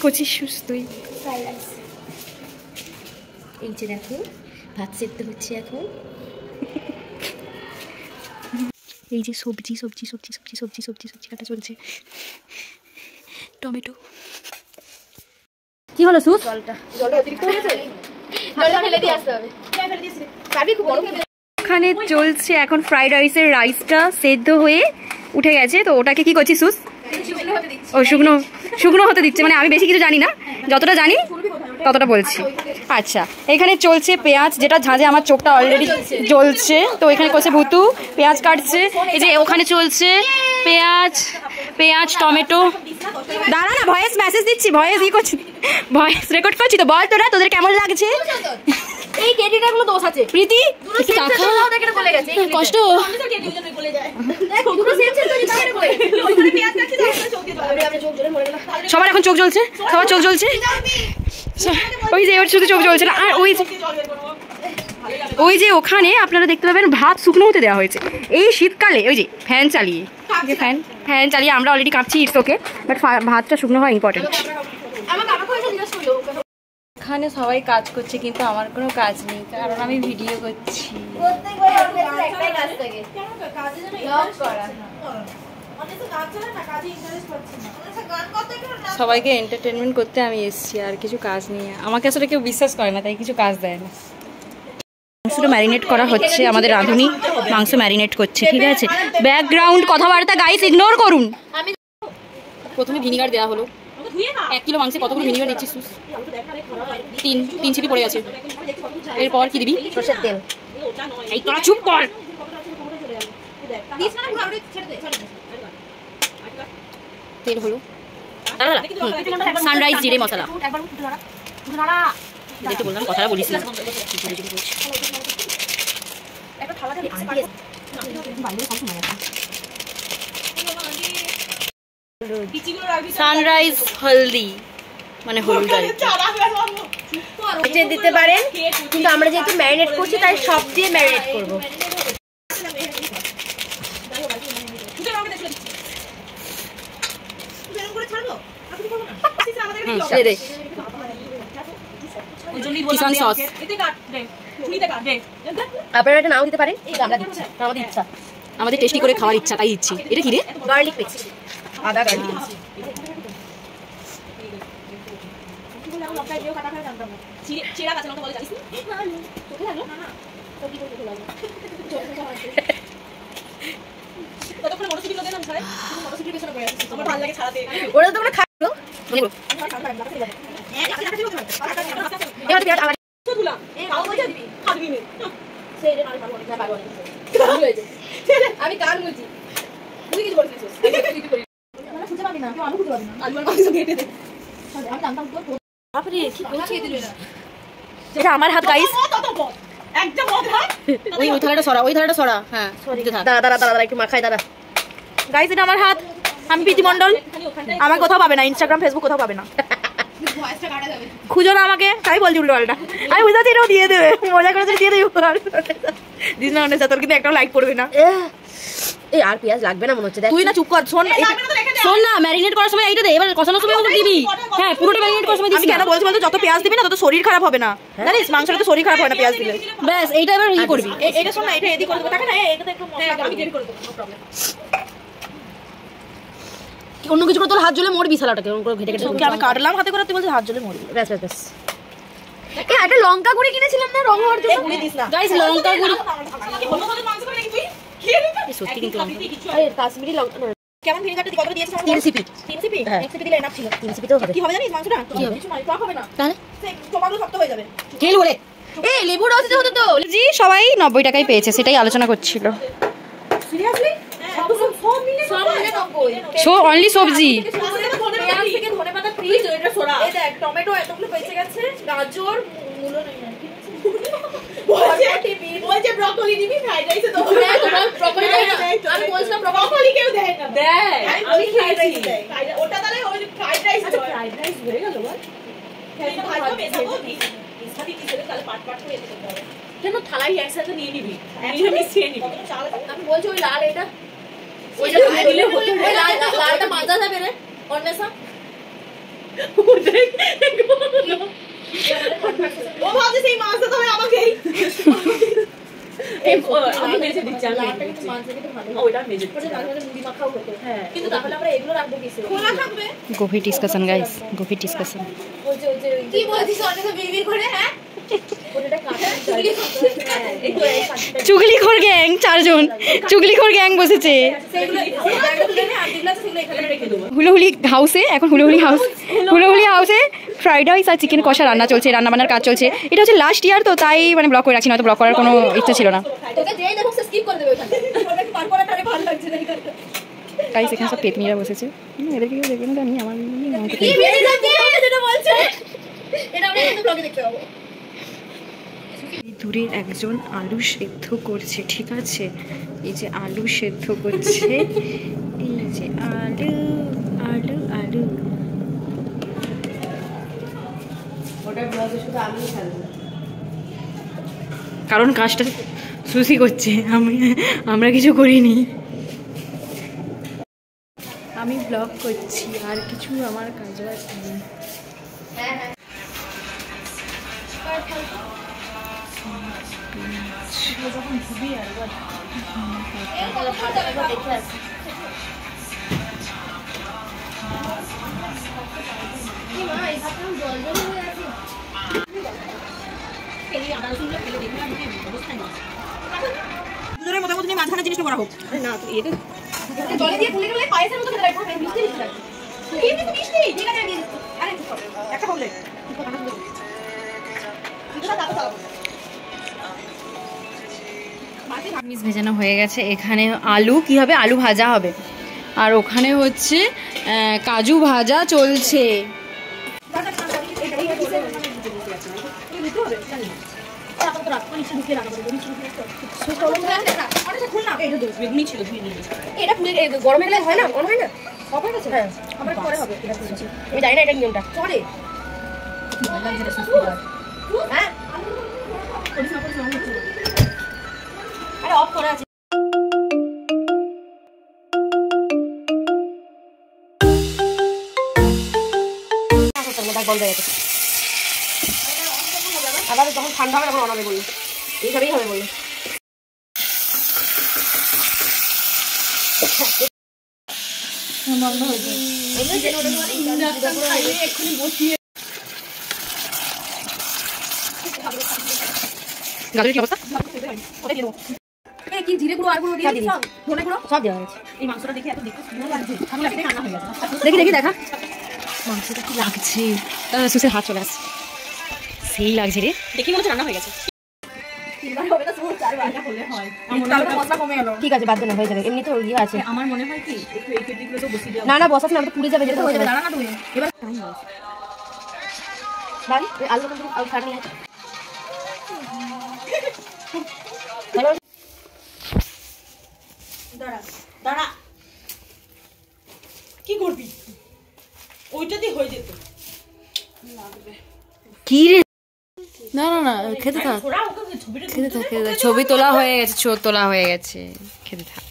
করছিস তুই? এই যে দেখো ভাত সেদ্ধ হচ্ছে এখন। এই যে সবজি সবজি সবজি সবজি সবজি সবজি সবজি কাটা চলছে। টমেটো কি হলো সুস? ওখানে চলছে এখন ফ্রাইড রাইসের রাইসটা সেদ্ধ হয়ে উঠে গেছে, তো ওটাকে কি করছি সুস? ও শুকনো শুকনো হতে দিচ্ছে, মানে আমি বেশি কিছু জানি না, যতটা জানি ততটা বলছি। আচ্ছা এখানে চলছে পেঁয়াজ, যেটা ঝাঁঝে আমার চোখটা অলরেডি জ্বলছে, তো এখানে করছে ভুতু পেঁয়াজ কাটছে। এই যে ওখানে চলছে পেঁয়াজ পেঁয়াজ টমেটো। দাঁড়া না, ভয়েস মেসেজ দিচ্ছি, ভয়েস ই করছি, ভয়েস রেকর্ড করছি তো। বল তোরা তোদের কেমন লাগছে? এই কেটিটার গুলো দোষ আছে প্রীতি, কষ্ট সবার এখন চোখ জ্বলছে, সবার চোখ জ্বলছে। ওই যে শুধু চোখ জ্বলছে না, আর ওই যে ওখানে আপনারা দেখতে পাবেন ভাত শুকনো হতে দেওয়া হয়েছে এই শীতকালে। ওই যে ফ্যান চালিয়ে, ফ্যান চালিয়ে আমরা অলরেডি কাঁপছি, ইটস ওকে, বাট ভাতটা শুকনো হওয়া ইম্পর্টেন্ট। এখানে সবাই কাজ করছে কিন্তু আমার কোনো কাজ নেই, কারণ আমি ভিডিও করছি। সবাইকে এন্টারটেনমেন্ট করতে আমি এসেছি, আর কিছু কাজ নেই। আমাকে আসলে কেউ বিশ্বাস করে না, তাই কিছু কাজ দেয় না। মাংসটা ম্যারিনেট করা হচ্ছে, আমাদের রাঁধুনি মাংস ম্যারিনেট করছে, ঠিক আছে? ব্যাকগ্রাউন্ড কথাবার্তা গাইস ইগনোর করুন। প্রথমে ভিনিগার দেওয়া হলো, 1 কিলো মাংসে কতগুলো ভিনিগার দিচ্ছিস? তিন ছিপি পড়ে আছে। এরপর কি দিবি? সরষের তেল। এই তোরা চুপ কর। তেল হলো, সানরাইজ জিরে মশলা। দেখতে বললাম কথাটা বলিস না। সানরাইজ হলদি মানে হলুদ দিতে পারেন, কিন্তু আমরা যেহেতু ম্যারিনেট করছি তাই সব দিয়ে ম্যারিনেট করবো। কিষান সস আপনারা এটা নাও দিতে পারেন, আমরা দিচ্ছি, আমাদের ইচ্ছা, আমাদের টেস্টি করে খাওয়ার ইচ্ছা তাই দিচ্ছি। এটা কি রে? গার্লিক পেস্ট, আদা গার্লিক। ওরা তো খাবো আমি কান বলছি, তুই কিছু বলছিস? এটা আমার হাত গাইস, একদম ওই থালাটা সরা, ওই থালাটা সরা। হ্যাঁ দাঁড়া দাঁড়া দাঁড়া একটু মাখাই, দাঁড়া গাইস, এটা আমার হাত। আমি প্রীতি মন্ডল, আমার কোথাও পাবে না, ইনস্টাগ্রাম ফেসবুক কোথাও পাবে না। খুঁজো না আমাকে, তাই বলছি উল্টো পাল্টা। আমি বুঝতে পারছি এটাও দিয়ে দেবে, মজা করে দিয়ে দেবে। দিস না তোর কিন্তু একটা লাইক করবে না। এই আর পেঁয়াজ লাগবে না মনে হচ্ছে, তুই না চুপ কর। শোন না, ম্যারিনেট করার সময় এইটা দে, এবার কষানোর সময় ওটা দিবি। হ্যাঁ পুরোটা ম্যারিনেট করার সময় দিবি। কেন বলছি বলতো, যত পেঁয়াজ দিবি না তত শরীর খারাপ হবে না, জানিস? মাংসটা তো শরীর খারাপ হয় না পেঁয়াজ দিলে। ব্যাস এইটা এবার ই করবি। এইটা শোন না, এটা এদিকে করে দেবো, টাকা না এটাতে একটু মশলা আমি রেডি করে দেবো, নো প্রবলেম। অন্য কিছু করে তোর হাত জ্বলে মরবি, শালাটাকে ওরকম করে ঘেটে ঘেটে আমি কাটলাম হাতে করে, তুই বলছিস হাত জ্বলে মরবি। ব্যাস ব্যাস ব্যাস। একটা লঙ্কা গুঁড়ি কিনেছিলাম না, রং হওয়ার জন্য। গাইস লঙ্কা গুঁড়ি সত্যি কিন্তু কাশ্মীরি লঙ্কা কেমন ভিনেগারটা কত দিয়েছিস? 3 সিপি। 3 সিপি? 1 সিপি দিলে এনাফ ছিল। 3 সিপি তো হবে। কি হবে জানিস মাংসটা? কি হবে? কিছু নয়, টক হবে না। তাহলে টমেটো শক্ত হয়ে যাবে। খেল বলে। এই লেবু রস দিতে হতো তো। জি সবাই 90 টাকায় পেয়েছে, সেটাই আলোচনা করছিল। সিরিয়াসলি? সব মিলে 90। সো অনলি সবজি। পেঁয়াজ থেকে ধনেপাতা ফ্রি, এটা সরা। এই দেখ টমেটো এতগুলো বেঁচে গেছে, গাজর মূলো নেই আর কি। বলছে ব্রকলি দিবি ফ্রাইড রাইসে তো। হ্যাঁ তোমার ব্রকলি দেয় না, আমি বলছিলাম ব্রকলি কেউ দেয় না। দেয়, আমি ফ্রাইড রাইস দেই। ওটা তাহলে ওই ফ্রাইড রাইস। আচ্ছা ফ্রাইড রাইস হয়ে গেল বল। খেলতে ভালো মেশাবো কি? মিশাবি কি করে তাহলে পাট পাট করে দিতে হবে। কেন থালাই একসাথে নিয়ে নিবি, নিয়ে মিশিয়ে নিবি। আমি বলছি ওই লাল এটা, ওইটা দিলে হতো। ওই লালটা মাজা যাবে রে অন্বেষা। ও ভাবছে সেই মাছটা তবে আমাকেই আমি মেজে দিচ্ছি গভীর ডিসকাশন গাইস, গভীর ডিসকাশন। কি বলছিস অনেক বিড়বিড় করে? হ্যাঁ চুগলিখোর গ্যাং, 4 জন চুগলিখোর গ্যাং বসেছে হুলোহুলি হাউসে। এখন হুলোহুলি হাউসে ফ্রাইড রাইস আর চিকেন কষা রান্না চলছে, রান্না বান্নার কাজ চলছে। এটা হচ্ছে লাস্ট ইয়ার তো, তাই মানে ব্লগ করে রাখছি, নয়তো ব্লগ করার কোনো ইচ্ছা ছিল না। গাইস এখানে সব পেতনিরা বসেছে, এদেরকে কেউ দেখবে না, আমি আমার দূরে একজন আলু সেদ্ধ করছে, ঠিক আছে? এই যে আলু সেদ্ধ করছে, এই যে আলু আলু আলু। কারণ কাজটা সুসি করছে, আমরা কিছু করিনি। আমি ব্লগ করছি, আর কিছু আমার কাজ আছে। যখন ঘুবি আর দেখে আসি মাঝখানে জিনিসটা করা হোক না জলে দিয়ে ফুলে গেলে পায়েসের মতো মিষ্টি মিষ্টি ঠিক আছে আরে একটা বললে মিস ভেজানো হয়ে গেছে। এখানে আলু কি হবে, আলু ভাজা হবে, আর ওখানে হচ্ছে কাজু ভাজা চলছে। গরমে গেলে হয় না, মনে হয় না আমি জানি না এটা নিয়মটা পরে আরে অফ করা আছে। বন্ধ হয়ে গেছে, আবার যখন ঠান্ডা হবে তখন অনাবে বললো, এইভাবেই হবে বললো। বন্ধ হয়েছে এক্ষুনি বসিয়ে গাজরের কি অবস্থা? কি জিরে গুঁড়ো আর গুঁড়ো দিয়ে দিই, ধনে গুঁড়ো সব দেওয়া হয়েছে। এই মাংসটা দেখে এত দেখতে সুন্দর লাগছে, আমি লাগছে রান্না হয়ে গেছে। দেখি দেখা মাংসটা কি লাগছে, সুসের হাত চলে আসছে, সেই লাগছে রে, দেখি মনে হচ্ছে রান্না হয়ে গেছে। ঠিক আছে বাদ দেন, হয়ে যাবে, এমনি তো ইয়ে আছে। আমার মনে হয় কি একটু এই কেটলিগুলো তো বসিয়ে দাও, না না বসাস না, পুড়ে যাবে, যেটা হয়ে যাবে। দাঁড়া না তুমি এবার বাড়ি আলু আলু ছাড়নি আছে। দাঁড়া দাঁড়া কি করবি, ওইটা দিয়ে হয়ে যেত কি রে? না না না খেতে থাক, খেতে থাক, ছবি তোলা হয়ে গেছে, খেতে থাক।